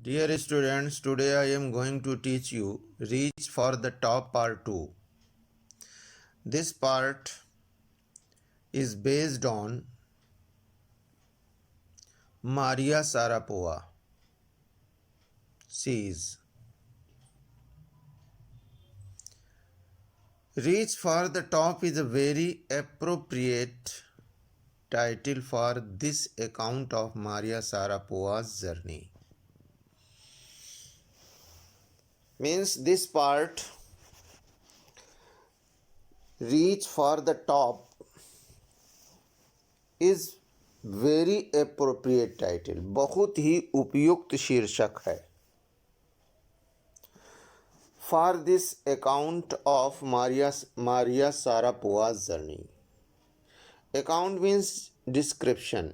Dear students, today I am going to teach you Reach for the Top Part 2. This part is based on Maria Sharapova. Says, Reach for the Top is a very appropriate title for this account of Maria Sharapova's journey. Means this part, Reach for the Top, is very appropriate title, बहुत ही उपयुक्त शीर्षक है for this account of Maria Sharapova's journey. Account means description,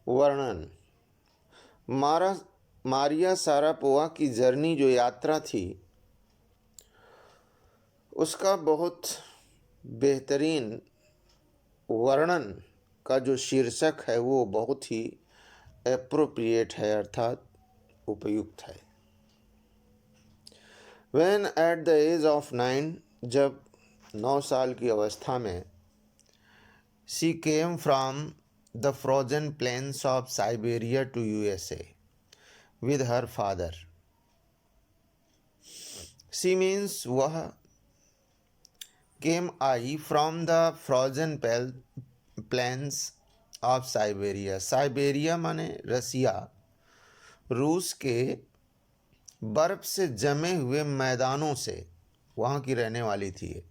वर्णन. Maria Sharapova की journey, जो यात्रा थी, उसका बहुत बेहतरीन वर्णन का जो शीर्षक है वो बहुत ही एप्रोप्रिएट है, अर्थात उपयुक्त है. When at the age of 9, जब 9 साल की अवस्था में, she came from the frozen plains of Siberia to USA with her father. She means वह came I from the frozen plains of Siberia. Siberia माने रसिया, रूस के बर्फ से जमे हुए मैदानों से वहाँ की रहने वाली थी.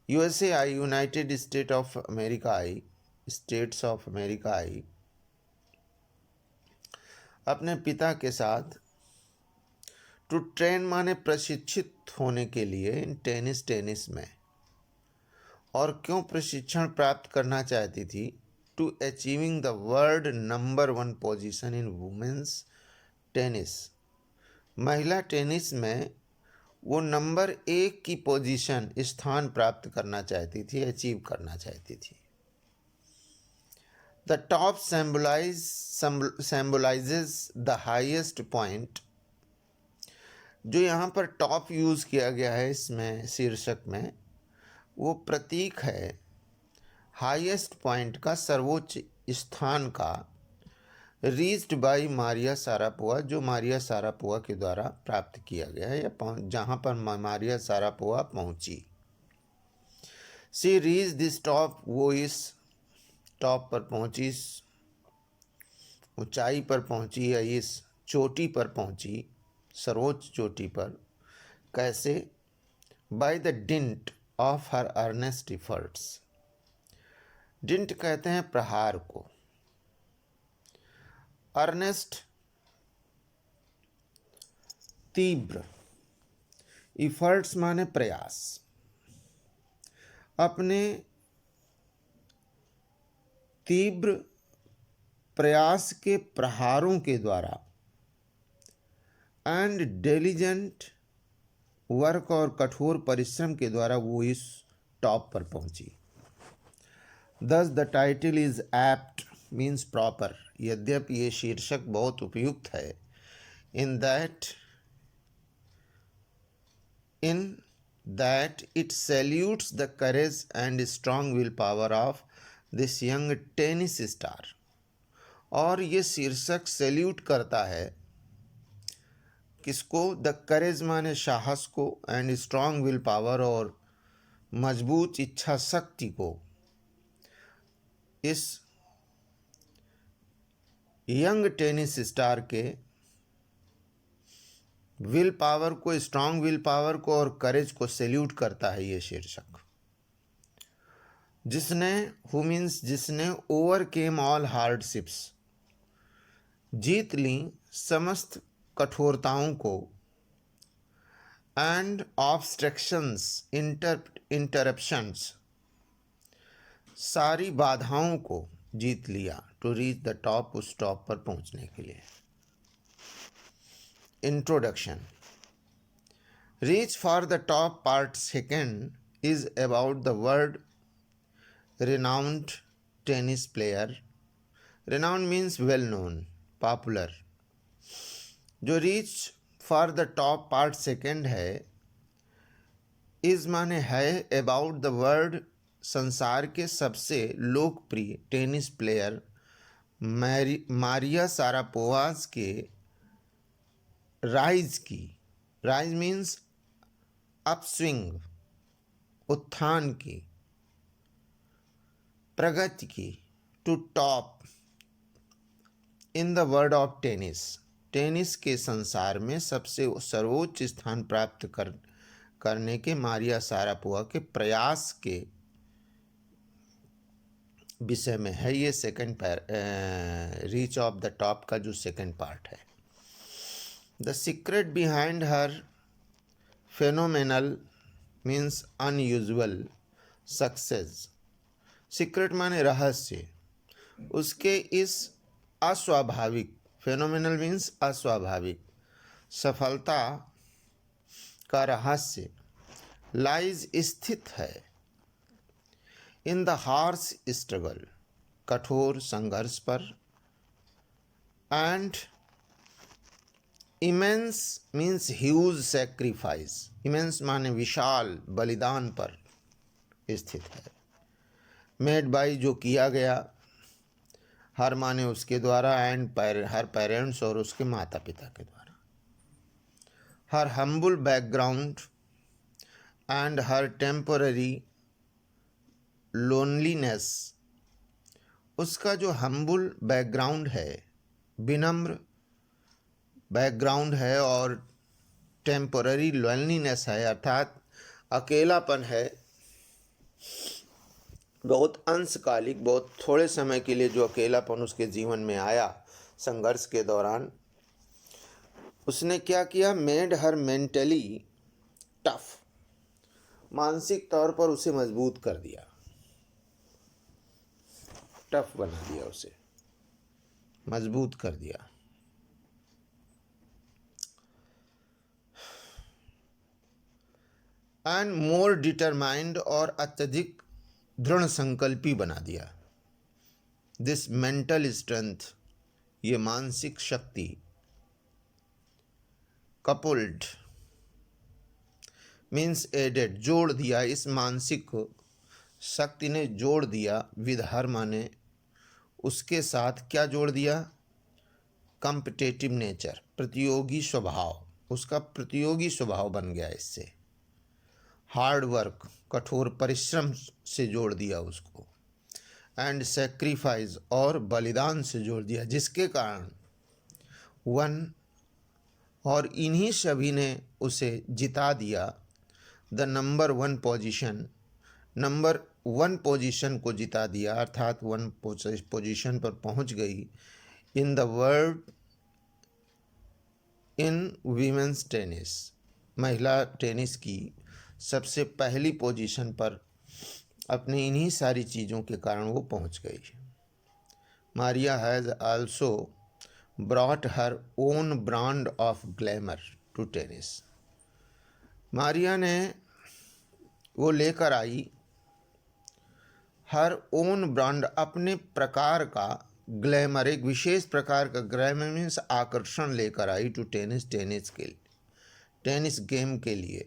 USA I, United states of America I, अपने पिता के साथ. टू ट्रेन माने प्रशिक्षित होने के लिए टेनिस में. और क्यों प्रशिक्षण प्राप्त करना चाहती थी? To achieving the world number 1 position in women's tennis. महिला टेनिस में वो नंबर 1 की पोजीशन, स्थान प्राप्त करना चाहती थी, अचीव करना चाहती थी. The top symbolises the highest point. जो यहाँ पर टॉप यूज़ किया गया है इसमें शीर्षक में, वो प्रतीक है हाईएस्ट पॉइंट का, सर्वोच्च स्थान का. रीच्ड बाय मारिया शारापोवा, जो मारिया शारापोवा के द्वारा प्राप्त किया गया है, या जहाँ पर मारिया शारापोवा पहुँची. सी रीच दिस टॉप, वो इस टॉप पर पहुँची, ऊंचाई पर पहुँची, या इस चोटी पर पहुँची, सर्वोच्च चोटी पर. कैसे? By the dint of her earnest efforts. Dint कहते हैं प्रहार को. अर्नेस्ट तीव्र, इफर्ट्स माने प्रयास. अपने तीव्र प्रयास के प्रहारों के द्वारा एंड डिलिजेंट वर्क, और कठोर परिश्रम के द्वारा वो इस टॉप पर पहुंची. Thus the title is apt, means proper. यद्यपि ये शीर्षक बहुत उपयुक्त है, in that it salutes the courage and strong willpower of this young tennis star. और ये शीर्षक सैल्यूट करता है किसको? द करेज माने साहस को, एंड स्ट्रॉन्ग विल पावर, और मजबूत इच्छा शक्ति को. इस यंग टेनिस स्टार के विल पावर को, स्ट्रॉन्ग विल पावर को और करेज को सैल्यूट करता है ये शीर्षक. जिसने ओवरकेम ऑल हार्डशिप्स, जीत ली समस्त कठोरताओं को, एंड ऑब्स्ट्रक्शंस, इंटरप्शंस, सारी बाधाओं को जीत लिया. टू रीच द टॉप, उस टॉप पर पहुंचने के लिए. Introduction. Reach for the top part 2 is about the world renowned tennis player. Renowned means well known, popular. जो reach for the top part second है, इज माने है, अबाउट द वर्ल्ड संसार के सबसे लोकप्रिय टेनिस प्लेयर मारिया सारापोवास के राइज की, राइज मीन्स अपस्विंग, उत्थान की, प्रगति की, to top in the world of tennis, tennis के संसार में सबसे सर्वोच्च स्थान प्राप्त करने के मारिया सारापोवा के प्रयास के विषय में है ये second reach of the top का जो सेकंड पार्ट है। The secret behind her phenomenal means unusual success, secret माने रहस्य, उसके इस अस्वाभाविक, फेनोमेनल मीन्स अस्वाभाविक सफलता का रहस्य लाइज स्थित है इन द हार्श स्ट्रगल, कठोर संघर्ष पर, and immense means huge sacrifice, immense माने विशाल बलिदान पर स्थित है, मेड बाई जो किया गया, हर माने उसके द्वारा, एंड हर पेरेंट्स और उसके माता पिता के द्वारा, her humble background and her temporary loneliness, उसका जो हम्बल बैकग्राउंड है, विनम्र बैकग्राउंड है, और टेम्पररी लोनलीनेस है अर्थात अकेलापन है, बहुत अंशकालिक, बहुत थोड़े समय के लिए जो अकेलापन उसके जीवन में आया संघर्ष के दौरान, उसने क्या किया, मेड हर मेंटली टफ, मानसिक तौर पर उसे मजबूत कर दिया, टफ बना दिया, उसे मजबूत कर दिया। एंड मोर डिटरमाइंड, और अत्यधिक दृढ़ संकल्पी बना दिया। दिस मेंटल स्ट्रेंथ, ये मानसिक शक्ति, कपुल्ड मीन्स एडेड, जोड़ दिया, इस मानसिक शक्ति ने जोड़ दिया, विद हर माने उसके साथ, क्या जोड़ दिया, कॉम्पिटिटिव नेचर, प्रतियोगी स्वभाव, उसका प्रतियोगी स्वभाव बन गया इससे, हार्ड वर्क, कठोर परिश्रम से जोड़ दिया उसको, एंड सेक्रीफाइस, और बलिदान से जोड़ दिया, जिसके कारण वन, और इन्हीं सभी ने उसे जिता दिया, the number 1 position, number 1 position को जिता दिया, अर्थात 1 पोजीशन पर पहुंच गई, इन the world in women's tennis, महिला टेनिस की सबसे पहली पोजीशन पर अपनी इन्हीं सारी चीज़ों के कारण वो पहुंच गई। Maria has also brought her own brand of glamour to tennis, Maria ने वो लेकर आई हर ओन ब्रांड, अपने प्रकार का ग्लैमर, एक विशेष प्रकार का ग्लैमर मीन्स आकर्षण लेकर आई, टू टेनिस, टेनिस के टेनिस गेम के लिए,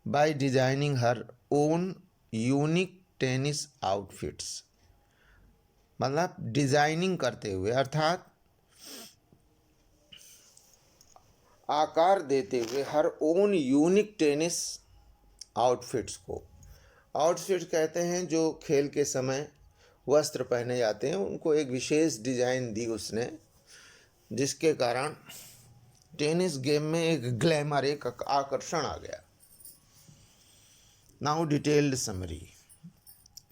by designing her own unique tennis outfits, मतलब डिजाइनिंग करते हुए, अर्थात आकार देते हुए, her own unique tennis outfits को, आउटफिट्स कहते हैं जो खेल के समय वस्त्र पहने जाते हैं, उनको एक विशेष डिजाइन दी उसने, जिसके कारण टेनिस गेम में एक ग्लैमर, एक आकर्षण आ गया। Now detailed summary,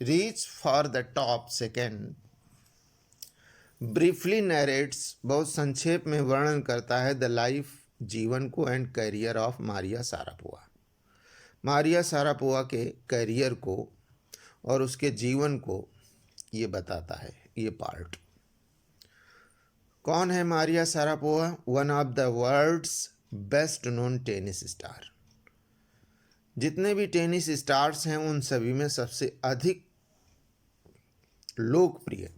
reach for the top second briefly narrates, बहुत संक्षेप में वर्णन करता है, द लाइफ, जीवन को, and carrier of Maria Sharapova, Maria Sharapova के कैरियर को और उसके जीवन को ये बताता है ये पार्ट। कौन है Maria Sharapova? One of the world's best known tennis star, जितने भी टेनिस स्टार्स हैं उन सभी में सबसे अधिक लोकप्रिय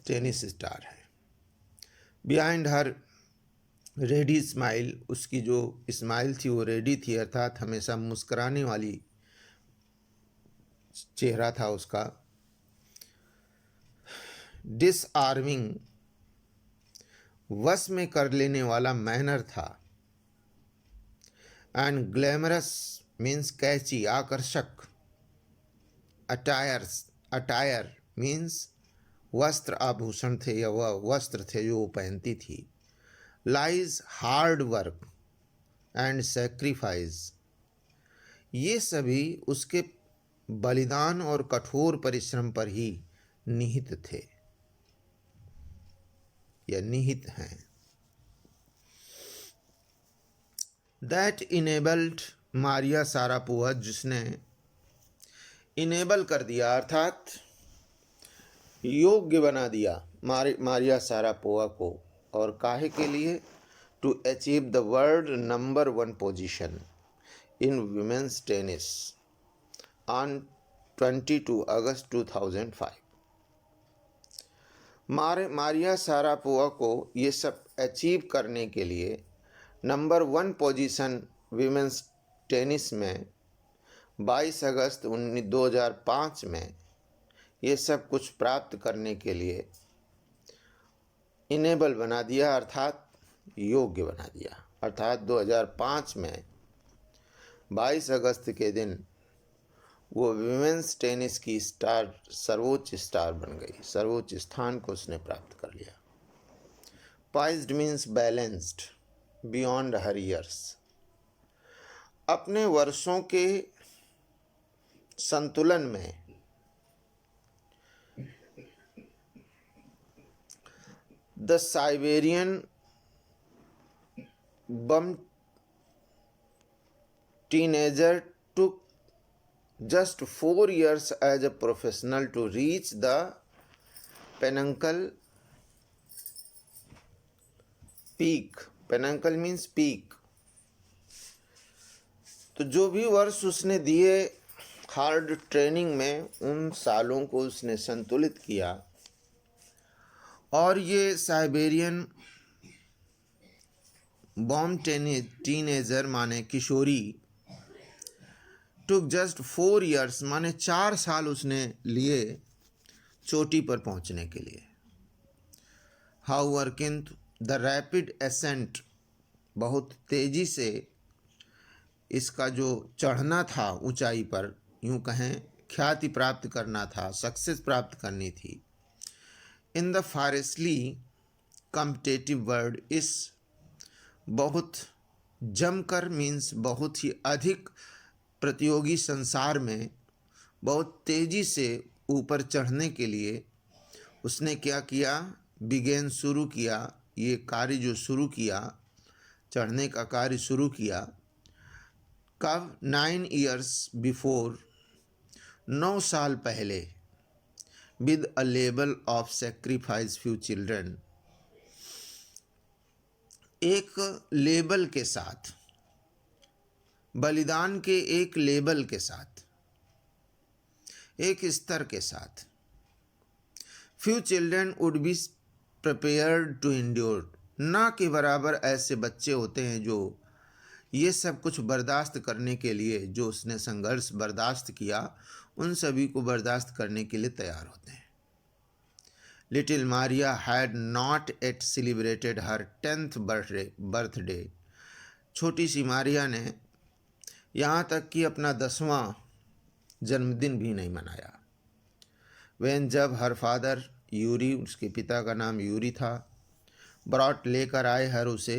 टेनिस स्टार है। बिहाइंड हर रेडी स्माइल, उसकी जो स्माइल थी वो रेडी थी, अर्थात हमेशा मुस्कुराने वाली चेहरा था उसका। डिसआर्मिंग, वश में कर लेने वाला मैनर था। एंड ग्लैमरस मीन्स कैची, आकर्षक। अटायर मीन्स वस्त्र, आभूषण थे या वह वस्त्र थे जो वो पहनती थी। Lies hard work and sacrifice, ये सभी उसके बलिदान और कठोर परिश्रम पर ही निहित थे या निहित हैं। दैट इनेबल्ड मारिया सारापोवा, जिसने इनेबल कर दिया अर्थात योग्य बना दिया मारिया सारापोवा को, और काहे के लिए? To achieve the world number 1 position in women's tennis on 22 August 2005। Maria Sharapova को ये सब अचीव करने के लिए, नंबर 1 पोजीशन विमेंस टेनिस में 22 अगस्त 2005 में ये सब कुछ प्राप्त करने के लिए इनेबल बना दिया, अर्थात योग्य बना दिया। अर्थात 2005 में 22 अगस्त के दिन वो विमेंस टेनिस की स्टार, सर्वोच्च स्टार बन गई, सर्वोच्च स्थान को उसने प्राप्त कर लिया। Poised means balanced, beyond her years, अपने वर्षों के संतुलन में the Siberian bomb teenager took just 4 years as a professional to reach the pinnacle peak. Pinnacle means peak. तो जो भी वर्ष उसने दिए हार्ड ट्रेनिंग में, उन सालों को उसने संतुलित किया, और ये साइबेरियन बॉम टीनेजर माने किशोरी, टुक जस्ट 4 years माने 4 साल उसने लिए चोटी पर पहुंचने के लिए। हाउएवर, किंतु द रैपिड एसेंट, बहुत तेजी से इसका जो चढ़ना था ऊंचाई पर, यूं कहें ख्याति प्राप्त करना था, सक्सेस प्राप्त करनी थी। इन द फारेस्टली कॉम्पिटिटिव वर्ल्ड, इस बहुत जमकर मीन्स बहुत ही अधिक प्रतियोगी संसार में बहुत तेजी से ऊपर चढ़ने के लिए उसने क्या किया? बिगेन, शुरू किया, ये कार्य जो शुरू किया, चढ़ने का कार्य शुरू किया। कब? 9 years बिफोर, 9 साल पहले, with a label of sacrifice few children, एक लेबल के साथ, बलिदान के एक लेबल के साथ, एक स्तर के साथ। Few children would be prepared to endure, ना के बराबर ऐसे बच्चे होते हैं जो ये सब कुछ बर्दाश्त करने के लिए, जो उसने संघर्ष बर्दाश्त किया, उन सभी को बर्दाश्त करने के लिए तैयार होते हैं। Little Maria had not at celebrated her 10th birthday, छोटी सी मारिया ने यहाँ तक कि अपना 10वां जन्मदिन भी नहीं मनाया। वेन, जब हर फादर यूरी, उसके पिता का नाम यूरी था, ब्रॉट, लेकर आए, हर उसे,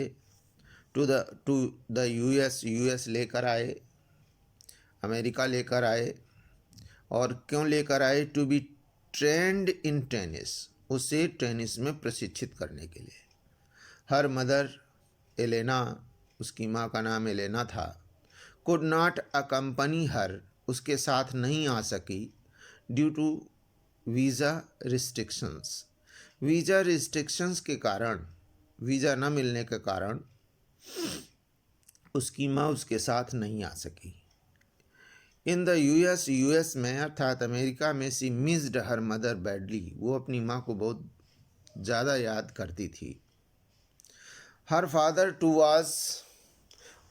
टू द यूएस लेकर आए, अमेरिका लेकर आए। और क्यों लेकर आए? To be trained in tennis, उसे टेनिस में प्रशिक्षित करने के लिए। हर मदर एलेना, उसकी माँ का नाम एलेना था, कुड नॉट अकम्पनी हर, उसके साथ नहीं आ सकी, due to visa restrictions, visa restrictions के कारण, वीज़ा न मिलने के कारण उसकी माँ उसके साथ नहीं आ सकी। इन द यूएस में, अर्थात अमेरिका में, सी मिस्ड हर मदर बैडली, वो अपनी माँ को बहुत ज़्यादा याद करती थी। हर फादर टू वाज,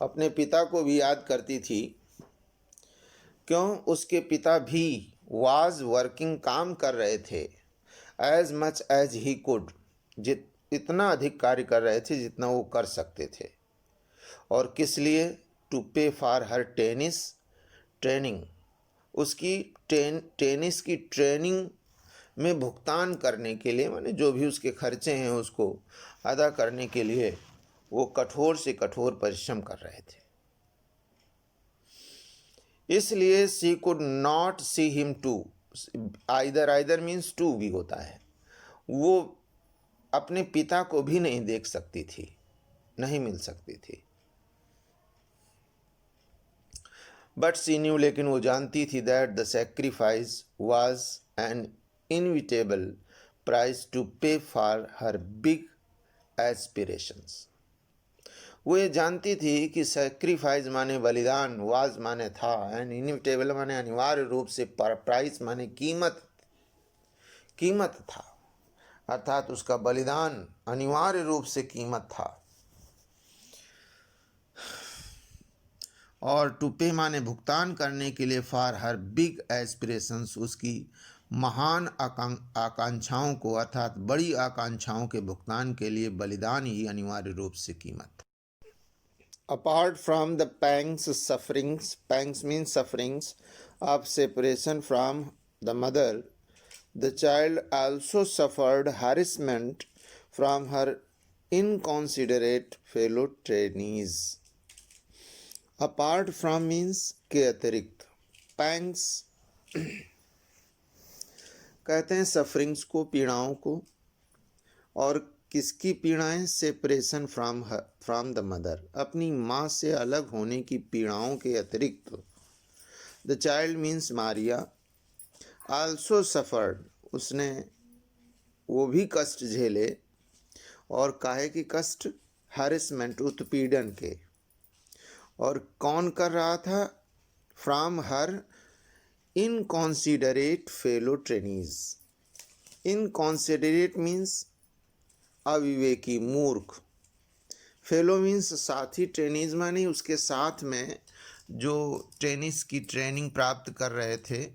अपने पिता को भी याद करती थी। क्यों? उसके पिता भी वाज वर्किंग, काम कर रहे थे, as much as he could, इतना अधिक कार्य कर रहे थे जितना वो कर सकते थे। और किस लिए? To pay for her tennis training, उसकी टेनिस की ट्रेनिंग में भुगतान करने के लिए, माने जो भी उसके खर्चे हैं उसको अदा करने के लिए वो कठोर से कठोर परिश्रम कर रहे थे। इसलिए she could not see him too, either means to भी होता है, वो अपने पिता को भी नहीं देख सकती थी, नहीं मिल सकती थी। बट शी न्यू, लेकिन वो जानती थी that the sacrifice was an inevitable price to pay for her big aspirations. वो ये जानती थी कि सेक्रीफाइस माने बलिदान, वाज माने था, एंड इनविटेबल माने अनिवार्य रूप से, प्राइस माने कीमत था, अर्थात उसका बलिदान अनिवार्य रूप से कीमत था। और टू पे माने भुगतान करने के लिए, फॉर हर बिग एस्पिरेशंस, उसकी महान आकांक्षाओं को, अर्थात बड़ी आकांक्षाओं के भुगतान के लिए बलिदान ही अनिवार्य रूप से कीमत था। Apart from the pangs means sufferings of separation from the mother, the child also suffered harassment from her inconsiderate fellow trainees. Apart from means के अतिरिक्त, pangs कहते हैं सफरिंग्स को, पीड़ाओं को, और किसकी पीड़ाएं? सेपरेशन फ्रॉम द मदर, अपनी माँ से अलग होने की पीड़ाओं के अतिरिक्त। The child means Maria, also suffered, उसने वो भी कष्ट झेले, और काहे की कष्ट? हैरेसमेंट, उत्पीड़न के। और कौन कर रहा था? From her inconsiderate fellow trainees. Inconsiderate means अविवेकी, मूर्ख। फेलो मीन्स साथी, ट्रेनीज माने उसके साथ में जो टेनिस की ट्रेनिंग प्राप्त कर रहे थे,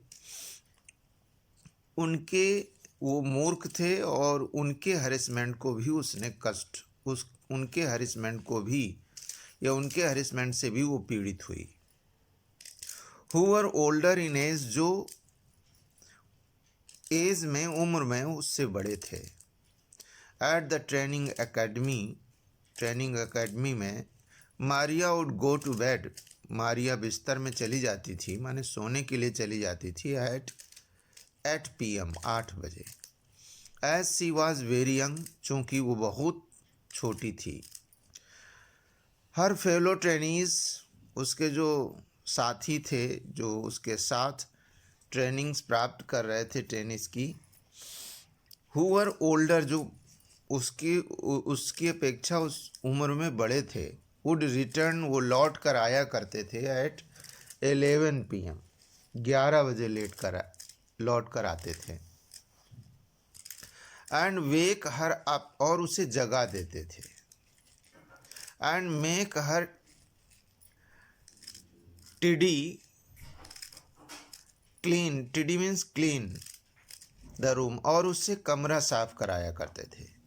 उनके वो मूर्ख थे, और उनके हरेसमेंट को भी उसने कष्ट, उनके हरेसमेंट को भी, या उनके हरेसमेंट से भी वो पीड़ित हुई। Who were older in age, जो एज में, उम्र में उससे बड़े थे। एट द ट्रेनिंग एकेडमी में, Maria would go to bed, Maria बिस्तर में चली जाती थी, माने सोने के लिए चली जाती थी, एट 8 PM, 8 बजे। As she was very young, चूँकि वो बहुत छोटी थी। हर फेलो ट्रेनीज, उसके जो साथी थे, जो उसके साथ ट्रेनिंग्स प्राप्त कर रहे थे टेनिस की, हु वर ओल्डर, जो उसकी अपेक्षा उस उम्र में बड़े थे, वुड रिटर्न, वो लौट कर आया करते थे, एट 11 PM, 11 बजे लौट कर आते थे। एंड वेक हर अप, और उसे जगा देते थे। एंड मेक हर टिडी क्लीन, टिडी मीन्स क्लीन द रूम, और उससे कमरा साफ कराया करते थे।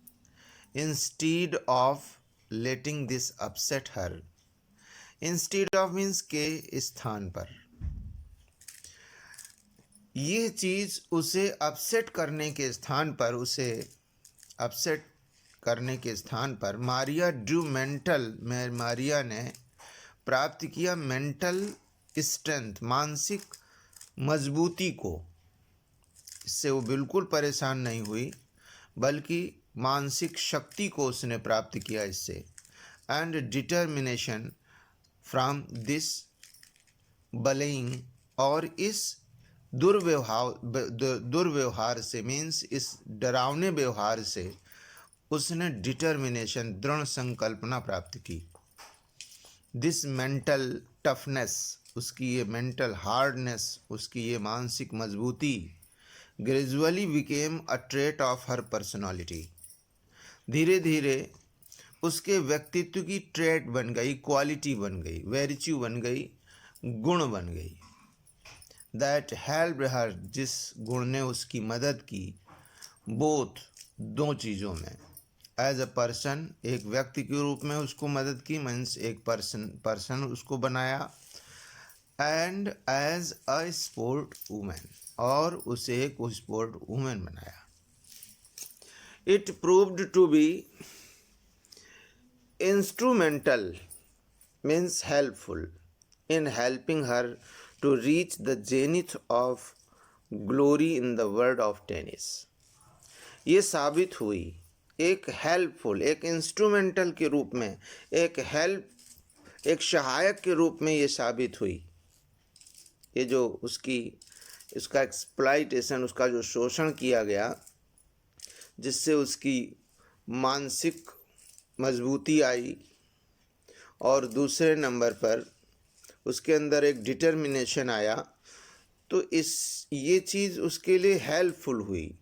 Instead of letting this upset her, instead of means के स्थान पर, ये चीज़ उसे अपसेट करने के स्थान पर, उसे अपसेट करने के स्थान पर, मारिया ड्रू मेंटल, में मारिया ने प्राप्त किया मेंटल स्ट्रेंथ, मानसिक मजबूती को। इससे वो बिल्कुल परेशान नहीं हुई, बल्कि मानसिक शक्ति को उसने प्राप्त किया इससे। एंड डिटर्मिनेशन फ्रॉम दिस बलेइंग, और इस दुर्व्यवहार से, मीन्स इस डरावने व्यवहार से उसने डिटर्मिनेशन, दृढ़ संकल्पना प्राप्त की। दिस मेंटल टफनेस, उसकी ये मेंटल हार्डनेस, उसकी ये मानसिक मजबूती, gradually became a trait of her personality, धीरे धीरे उसके व्यक्तित्व की ट्रेट बन गई, क्वालिटी बन गई, वर्च्यू बन गई, गुण बन गई। दैट हेल्प्ड हर, जिस गुण ने उसकी मदद की, बोथ, दो चीज़ों में। एज अ पर्सन, एक व्यक्ति के रूप में उसको मदद की, मीन्स एक पर्सन उसको बनाया, and as a sport woman, और उसे एक स्पोर्ट वुमेन बनाया। It proved to be instrumental, means helpful, in helping her to reach the zenith of glory in the world of tennis। ये साबित हुई एक हेल्पफुल, एक इंस्ट्रूमेंटल के रूप में, एक सहायक के रूप में ये साबित हुई। ये जो उसका एक्सप्लॉइटेशन, उसका जो शोषण किया गया, जिससे उसकी मानसिक मजबूती आई, और दूसरे नंबर पर उसके अंदर एक डिटर्मिनेशन आया, तो ये चीज़ उसके लिए हेल्पफुल हुई।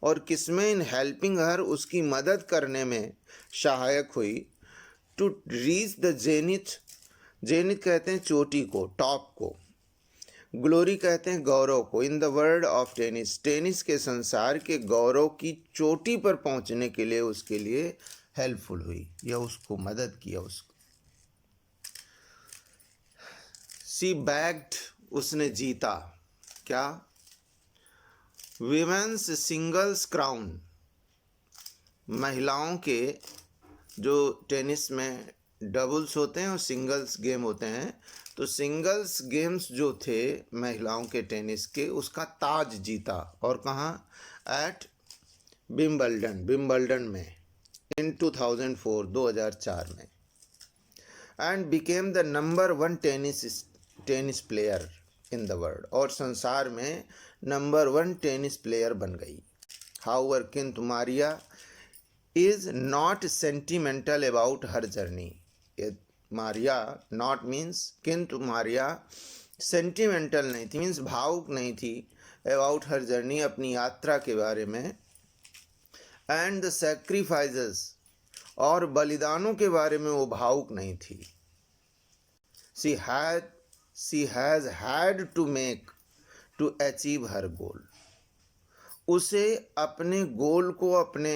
और किसमें? इन हेल्पिंग हर, उसकी मदद करने में सहायक हुई। To reach the zenith, zenith कहते हैं चोटी को, टॉप को, ग्लोरी कहते हैं गौरव को, इन the world of tennis, tennis के संसार के गौरव की चोटी पर पहुंचने के लिए उसके लिए हेल्पफुल हुई, या उसको मदद किया। उसको सी बैग्ड, उसने जीता। क्या? विमेंस सिंगल्स क्राउन, महिलाओं के जो टेनिस में डबल्स होते हैं और सिंगल्स गेम होते हैं, तो सिंगल्स गेम्स जो थे महिलाओं के टेनिस के, उसका ताज जीता। और कहाँ? एट विंबलडन में इन 2004, 2004 में। And became the number 1 tennis player in the world, और संसार में नंबर 1 टेनिस प्लेयर बन गई। हाउएवर, किंतु Maria is not sentimental about her journey. Maria, not means, किंतु मारिया सेंटिमेंटल नहीं थी, मीन्स भावुक नहीं थी, अबाउट हर जर्नी, अपनी यात्रा के बारे में, एंड द सेक्रीफाइसेस, और बलिदानों के बारे में वो भावुक नहीं थी। she has had to make to achieve her goal। उसे अपने गोल को, अपने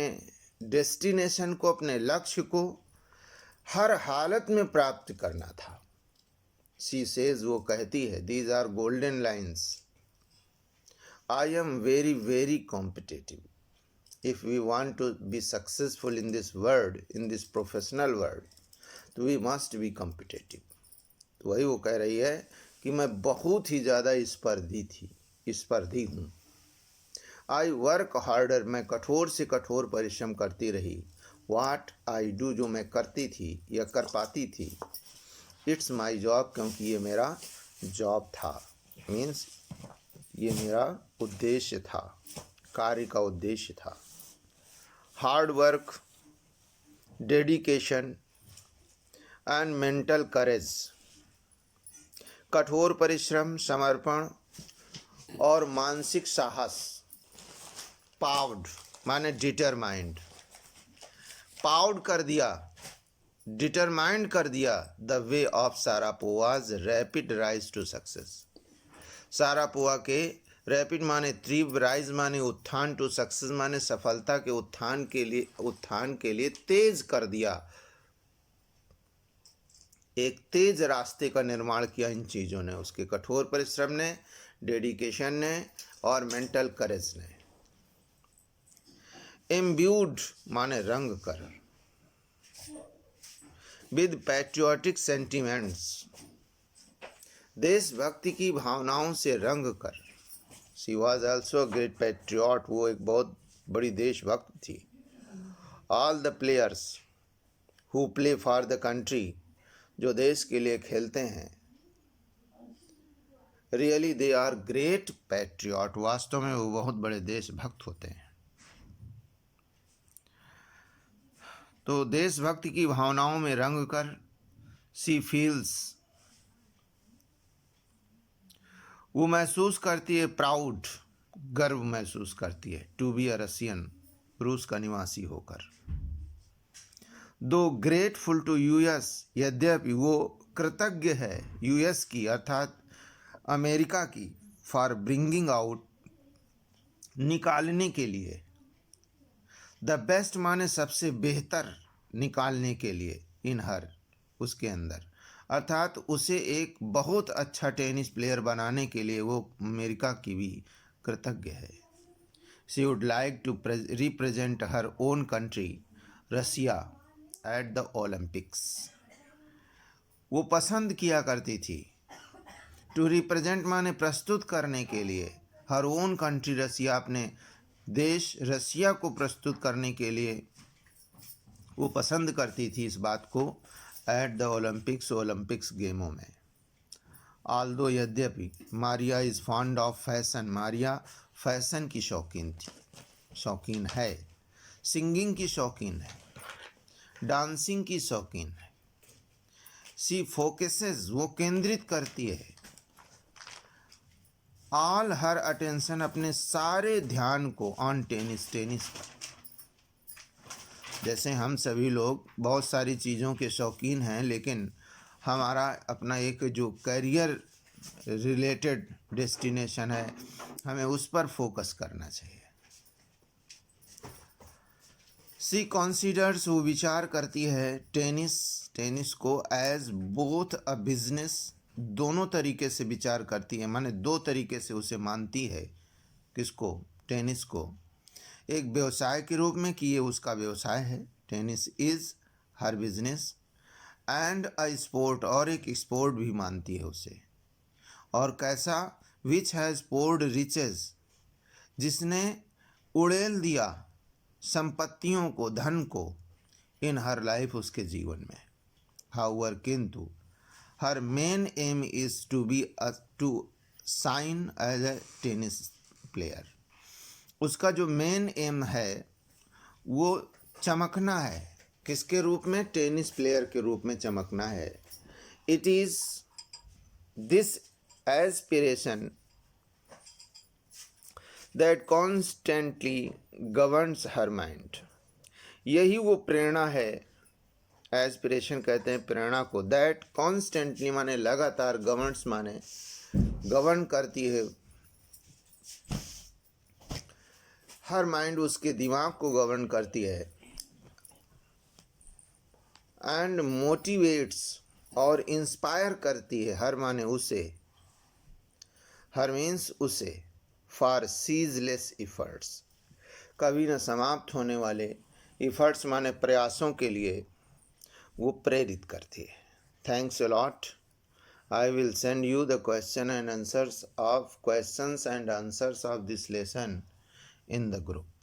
डेस्टिनेशन को, अपने लक्ष्य को हर हालत में प्राप्त करना था। she says, वो कहती है, these are golden lines, I am very very competitive, if we want to be successful in this world, in this professional world, तो we must be competitive। तो वही वो कह रही है कि मैं बहुत ही ज़्यादा स्पर्धी हूँ। आई वर्क हार्डर, मैं कठोर से कठोर परिश्रम करती रही। व्हाट आई डू, जो मैं करती थी या कर पाती थी। इट्स माई जॉब, क्योंकि ये मेरा जॉब था, मीन्स ये मेरा उद्देश्य था, कार्य का उद्देश्य था। Hard work, dedication and mental courage, कठोर परिश्रम, समर्पण और मानसिक साहस। पाव्ड माने डिटरमाइंड, पाव्ड कर दिया, डिटरमाइंड कर दिया the way of Sharapova's rapid rise to success. Sharapova के रैपिड माने तीव्र, राइज माने उत्थान, टू सक्सेस माने सफलता के उत्थान के लिए तेज कर दिया। एक तेज रास्ते का निर्माण किया इन चीज़ों ने, उसके कठोर परिश्रम ने, डेडिकेशन ने और मेंटल करेज ने। इम्ब्यूड माने रंग कर, विद पैट्रियोटिक सेंटिमेंट्स, देशभक्ति की भावनाओं से रंग कर। She was also great patriot, वो एक बहुत बड़ी देशभक्त थी। All the players who play for the country, जो देश के लिए खेलते हैं, really they are great patriot, वास्तव में वो बहुत बड़े देशभक्त होते हैं। तो देशभक्ति की भावनाओं में रंग कर, सी फील्स, वो महसूस करती है, प्राउड, गर्व महसूस करती है, टू बी अ रशियन, रूस का निवासी होकर। दो ग्रेटफुल टू यूएस, यद्यपि वो कृतज्ञ है यूएस की अर्थात अमेरिका की, फॉर ब्रिंगिंग आउट, निकालने के लिए, द बेस्ट माने सबसे बेहतर, निकालने के लिए, इन हर, उसके अंदर, अर्थात उसे एक बहुत अच्छा टेनिस प्लेयर बनाने के लिए वो अमेरिका की भी कृतज्ञ है। She would like to represent her own country Russia at the Olympics. वो पसंद किया करती थी, टू रिप्रेजेंट माने प्रस्तुत करने के लिए, हर ओन कंट्री रसिया, अपने देश रसिया को प्रस्तुत करने के लिए वो पसंद करती थी इस बात को, एट द ओलंपिक्स, ओलंपिक्स गेमों में। आल्दो, यद्यपि, Maria is fond of fashion, Maria fashion की शौकीन थी, शौकीन है, सिंगिंग की शौकीन है, डांसिंग की शौकीन है। सी फोकसेस, वो केंद्रित करती है, ऑल हर अटेंशन, अपने सारे ध्यान को, ऑन टेनिस, टेनिस पर। जैसे हम सभी लोग बहुत सारी चीज़ों के शौकीन हैं, लेकिन हमारा अपना एक जो करियर रिलेटेड डेस्टिनेशन है, हमें उस पर फोकस करना चाहिए। सी कॉन्सिडर्स, वो विचार करती है, टेनिस, टेनिस को, एज बोथ अ बिजनेस, दोनों तरीके से विचार करती है, माने दो तरीके से उसे मानती है, किसको, टेनिस को, एक व्यवसाय के रूप में कि ये उसका व्यवसाय है, tennis is her business, and a sport, और एक स्पोर्ट भी मानती है उसे। और कैसा, विच हैज़ पोर्ड रिचेस, जिसने उड़ेल दिया संपत्तियों को, धन को, इन हर लाइफ, उसके जीवन में। हाउएवर, किंतु, her main aim is to shine as a tennis player, उसका जो मेन एम है वो चमकना है, किसके रूप में, टेनिस प्लेयर के रूप में चमकना है। It is this aspiration that constantly governs her mind, यही वो प्रेरणा है, एस्पिरेशन कहते हैं प्रेरणा को, दैट कॉन्स्टेंटली माने लगातार, गवर्न्स माने गवर्न करती है, हर माइंड, उसके दिमाग को गवर्न करती है, एंड मोटिवेट्स, और इंस्पायर करती है, हर माने उसे, हर मीन्स उसे, फॉर सीजलेस इफ़र्ट्स, कभी न समाप्त होने वाले इफ़र्ट्स माने प्रयासों के लिए वो प्रेरित करती है। Thanks a lot. I will send you the questions and answers of this lesson in the group.